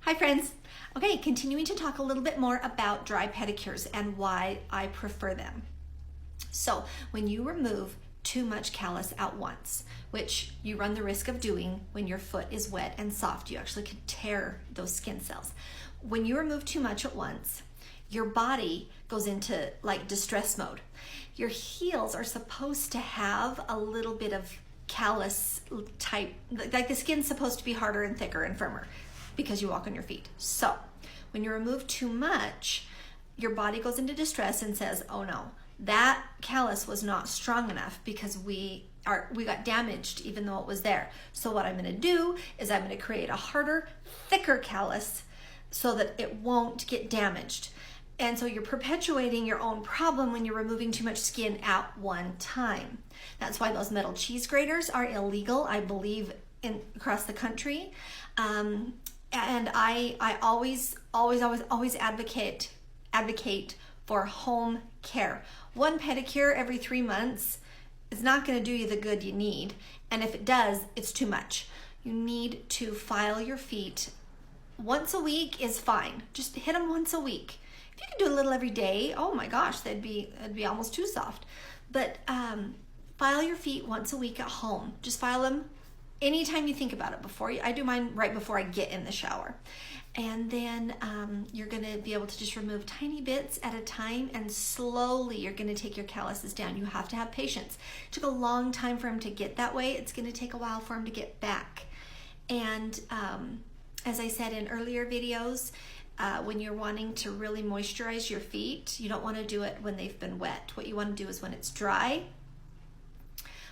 Hi friends. Okay, continuing to talk a little bit more about dry pedicures and why I prefer them. So when you remove too much callus at once, which you run the risk of doing when your foot is wet and soft, you actually could tear those skin cells. When you remove too much at once, your body goes into like distress mode. Your heels are supposed to have a little bit of callus type, like the skin's supposed to be harder and thicker and firmer because you walk on your feet. So when you remove too much, your body goes into distress and says, oh no, that callus was not strong enough because we got damaged even though it was there. So what I'm gonna do is I'm gonna create a harder, thicker callus so that it won't get damaged. And so you're perpetuating your own problem when you're removing too much skin at one time. That's why those metal cheese graters are illegal, I believe, across the country. And I always advocate for home care. One pedicure every 3 months is not going to do you the good you need. And if it does, it's too much. You need to file your feet. Once a week is fine. Just hit them once a week. If you can do a little every day, oh my gosh, that'd be almost too soft. But file your feet once a week at home. Just file them anytime you think about it. I do mine right before I get in the shower. And then you're gonna be able to just remove tiny bits at a time, and slowly you're gonna take your calluses down. You have to have patience. It took a long time for them to get that way. It's gonna take a while for them to get back. And as I said in earlier videos, when you're wanting to really moisturize your feet, you don't wanna do it when they've been wet. What you wanna do is when it's dry,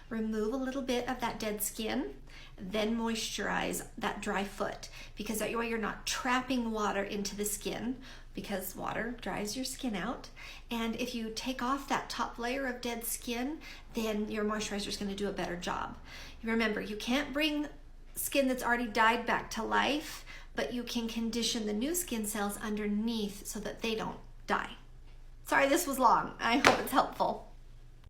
remove a little bit of that dead skin, then moisturize that dry foot, because that way you're not trapping water into the skin, because water dries your skin out. And if you take off that top layer of dead skin, then your moisturizer is going to do a better job. Remember, you can't bring skin that's already died back to life, but you can condition the new skin cells underneath so that they don't die. Sorry this was long. I hope it's helpful.